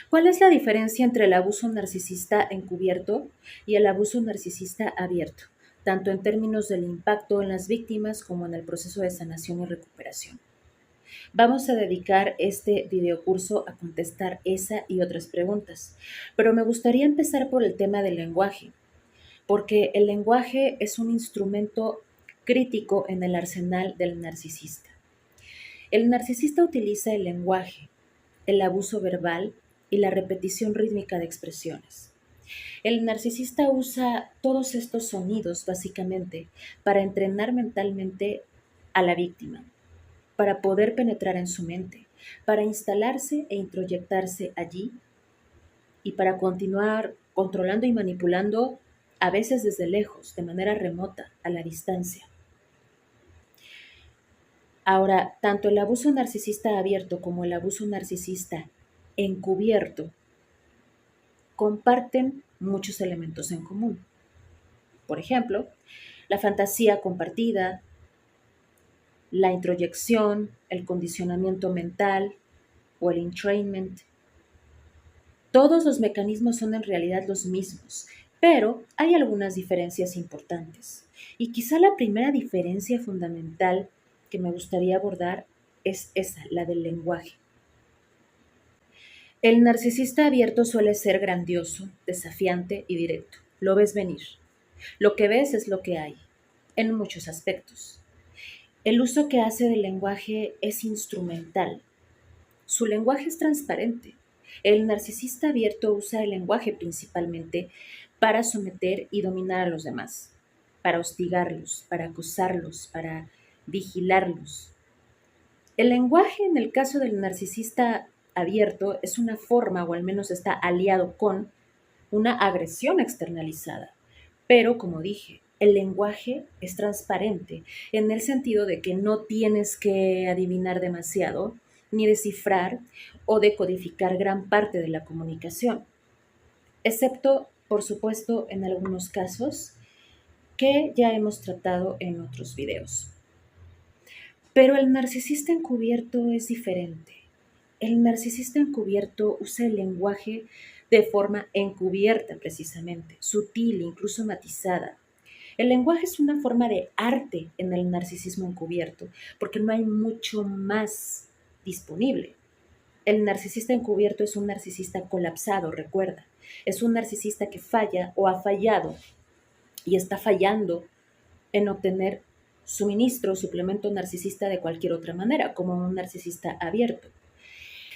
¿Cuál es la diferencia entre el abuso narcisista encubierto y el abuso narcisista abierto, tanto en términos del impacto en las víctimas como en el proceso de sanación y recuperación? Vamos a dedicar este videocurso a contestar esa y otras preguntas, pero me gustaría empezar por el tema del lenguaje, porque el lenguaje es un instrumento crítico en el arsenal del narcisista. El narcisista utiliza el lenguaje, el abuso verbal y la repetición rítmica de expresiones. El narcisista usa todos estos sonidos básicamente para entrenar mentalmente a la víctima, para poder penetrar en su mente, para instalarse e introyectarse allí y para continuar controlando y manipulando a veces desde lejos, de manera remota, a la distancia. Ahora, tanto el abuso narcisista abierto como el abuso narcisista encubierto comparten muchos elementos en común. Por ejemplo, la fantasía compartida, la introyección, el condicionamiento mental o el entrainment. Todos los mecanismos son en realidad los mismos, pero hay algunas diferencias importantes. Y quizá la primera diferencia fundamental que me gustaría abordar es esa, la del lenguaje. El narcisista abierto suele ser grandioso, desafiante y directo. Lo ves venir. Lo que ves es lo que hay, en muchos aspectos. El uso que hace del lenguaje es instrumental. Su lenguaje es transparente. El narcisista abierto usa el lenguaje principalmente para someter y dominar a los demás, para hostigarlos, para acosarlos, para vigilarlos. El lenguaje en el caso del narcisista abierto es una forma, o al menos está aliado con, una agresión externalizada. Pero, como dije, el lenguaje es transparente en el sentido de que no tienes que adivinar demasiado, ni descifrar o decodificar gran parte de la comunicación, excepto, por supuesto, en algunos casos que ya hemos tratado en otros videos. Pero el narcisista encubierto es diferente. El narcisista encubierto usa el lenguaje de forma encubierta precisamente, sutil, incluso matizada. El lenguaje es una forma de arte en el narcisismo encubierto, porque no hay mucho más disponible. El narcisista encubierto es un narcisista colapsado, recuerda. Es un narcisista que falla o ha fallado y está fallando en obtener suministro o suplemento narcisista de cualquier otra manera, como un narcisista abierto.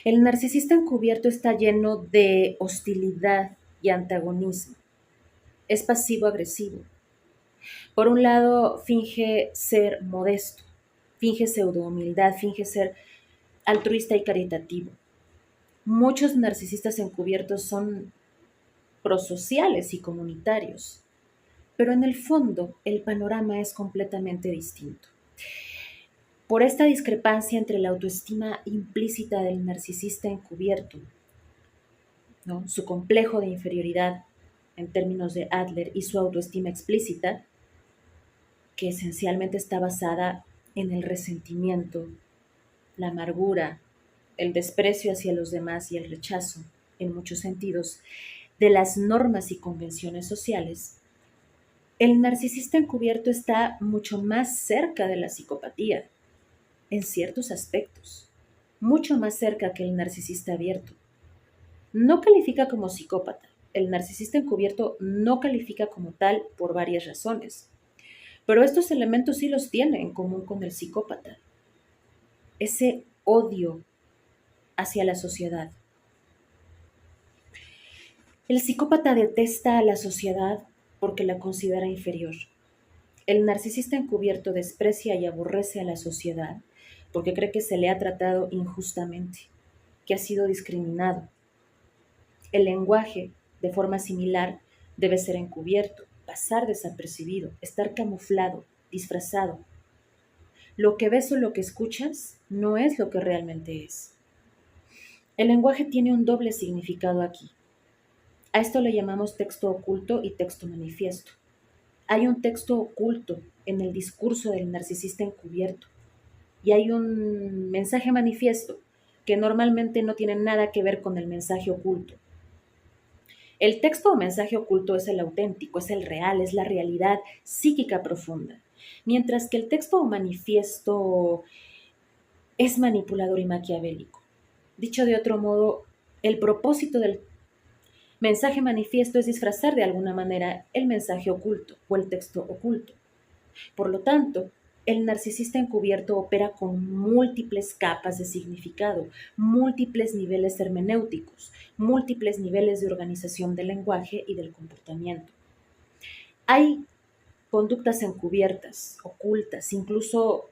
El narcisista encubierto está lleno de hostilidad y antagonismo. Es pasivo-agresivo. Por un lado, finge ser modesto, finge pseudo-humildad, finge ser altruista y caritativo. Muchos narcisistas encubiertos son prosociales y comunitarios, pero en el fondo el panorama es completamente distinto. Por esta discrepancia entre la autoestima implícita del narcisista encubierto, ¿no?, su complejo de inferioridad en términos de Adler y su autoestima explícita, que esencialmente está basada en el resentimiento, la amargura, el desprecio hacia los demás y el rechazo, en muchos sentidos, de las normas y convenciones sociales, el narcisista encubierto está mucho más cerca de la psicopatía, en ciertos aspectos, mucho más cerca que el narcisista abierto. No califica como psicópata. El narcisista encubierto no califica como tal por varias razones, pero estos elementos sí los tiene en común con el psicópata. Ese odio hacia la sociedad. El psicópata detesta a la sociedad porque la considera inferior. El narcisista encubierto desprecia y aborrece a la sociedad porque cree que se le ha tratado injustamente, que ha sido discriminado. El lenguaje, de forma similar, debe ser encubierto, pasar desapercibido, estar camuflado, disfrazado. Lo que ves o lo que escuchas no es lo que realmente es. El lenguaje tiene un doble significado aquí. A esto le llamamos texto oculto y texto manifiesto. Hay un texto oculto en el discurso del narcisista encubierto y hay un mensaje manifiesto que normalmente no tienen nada que ver con el mensaje oculto. El texto o mensaje oculto es el auténtico, es el real, es la realidad psíquica profunda, mientras que el texto o manifiesto es manipulador y maquiavélico. Dicho de otro modo, el propósito del mensaje manifiesto es disfrazar de alguna manera el mensaje oculto o el texto oculto. Por lo tanto, el narcisista encubierto opera con múltiples capas de significado, múltiples niveles hermenéuticos, múltiples niveles de organización del lenguaje y del comportamiento. Hay conductas encubiertas, ocultas, incluso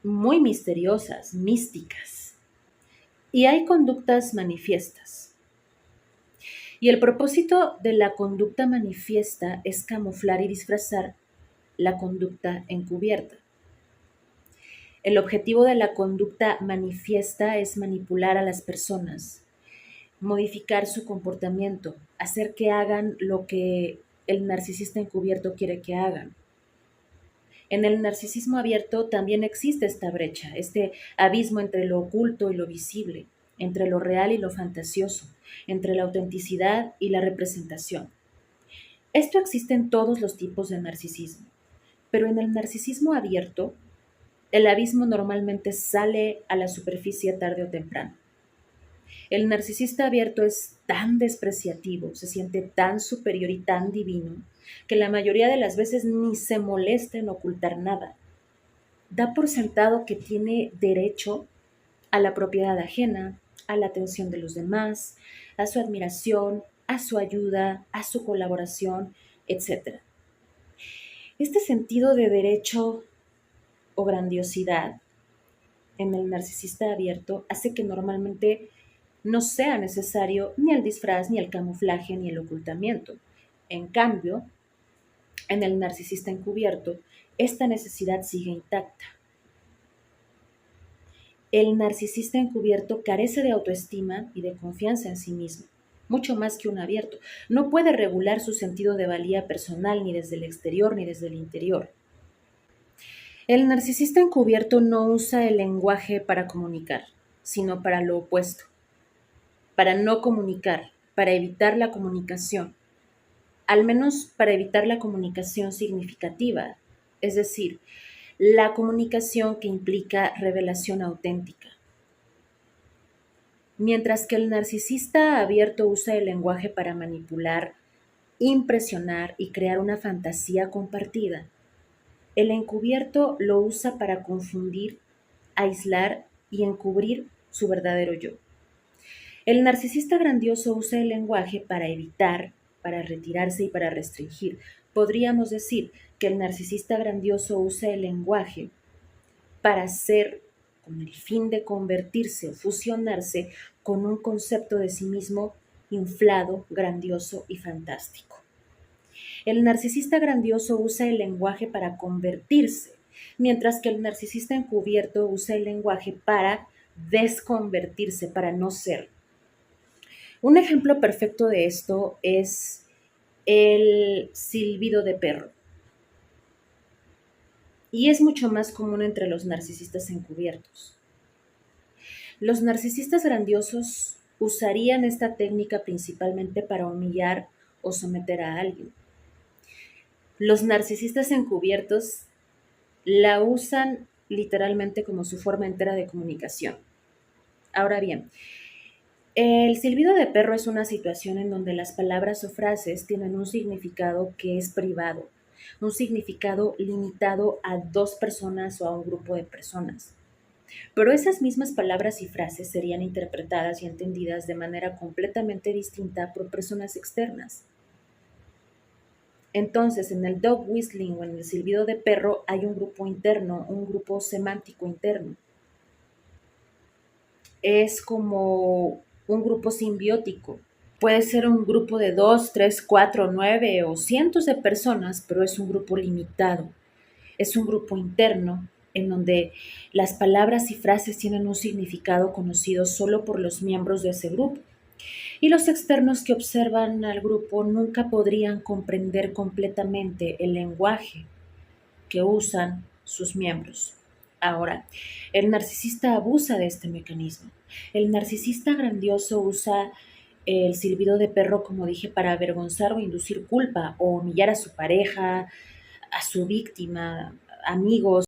muy misteriosas, místicas. Y hay conductas manifiestas. Y el propósito de la conducta manifiesta es camuflar y disfrazar la conducta encubierta. El objetivo de la conducta manifiesta es manipular a las personas, modificar su comportamiento, hacer que hagan lo que el narcisista encubierto quiere que hagan. En el narcisismo abierto también existe esta brecha, este abismo entre lo oculto y lo visible, entre lo real y lo fantasioso, entre la autenticidad y la representación. Esto existe en todos los tipos de narcisismo, pero en el narcisismo abierto, el abismo normalmente sale a la superficie tarde o temprano. El narcisista abierto es tan despreciativo, se siente tan superior y tan divino, que la mayoría de las veces ni se molesta en ocultar nada. Da por sentado que tiene derecho a la propiedad ajena, a la atención de los demás, a su admiración, a su ayuda, a su colaboración, etc. Este sentido de derecho o grandiosidad en el narcisista abierto hace que normalmente no sea necesario ni el disfraz, ni el camuflaje, ni el ocultamiento. En cambio, en el narcisista encubierto, esta necesidad sigue intacta. El narcisista encubierto carece de autoestima y de confianza en sí mismo, mucho más que un abierto. No puede regular su sentido de valía personal ni desde el exterior ni desde el interior. El narcisista encubierto no usa el lenguaje para comunicar, sino para lo opuesto, para no comunicar, para evitar la comunicación, al menos para evitar la comunicación significativa, es decir, la comunicación que implica revelación auténtica. Mientras que el narcisista abierto usa el lenguaje para manipular, impresionar y crear una fantasía compartida, el encubierto lo usa para confundir, aislar y encubrir su verdadero yo. El narcisista grandioso usa el lenguaje para evitar, para retirarse y para restringir. Podríamos decir que el narcisista grandioso usa el lenguaje para ser, con el fin de convertirse o fusionarse con un concepto de sí mismo inflado, grandioso y fantástico. El narcisista grandioso usa el lenguaje para convertirse, mientras que el narcisista encubierto usa el lenguaje para desconvertirse, para no ser. Un ejemplo perfecto de esto es el silbido de perro. Y es mucho más común entre los narcisistas encubiertos. Los narcisistas grandiosos usarían esta técnica principalmente para humillar o someter a alguien. Los narcisistas encubiertos la usan literalmente como su forma entera de comunicación. Ahora bien, el silbido de perro es una situación en donde las palabras o frases tienen un significado que es privado, un significado limitado a dos personas o a un grupo de personas. Pero esas mismas palabras y frases serían interpretadas y entendidas de manera completamente distinta por personas externas. Entonces, en el dog whistling o en el silbido de perro hay un grupo interno, un grupo semántico interno. Es como un grupo simbiótico. Puede ser un grupo de 2, 3, 4, 9 o cientos de personas, pero es un grupo limitado. Es un grupo interno en donde las palabras y frases tienen un significado conocido solo por los miembros de ese grupo. Y los externos que observan al grupo nunca podrían comprender completamente el lenguaje que usan sus miembros. Ahora, el narcisista abusa de este mecanismo. El narcisista grandioso usa el silbido de perro, como dije, para avergonzar o inducir culpa o humillar a su pareja, a su víctima, amigos.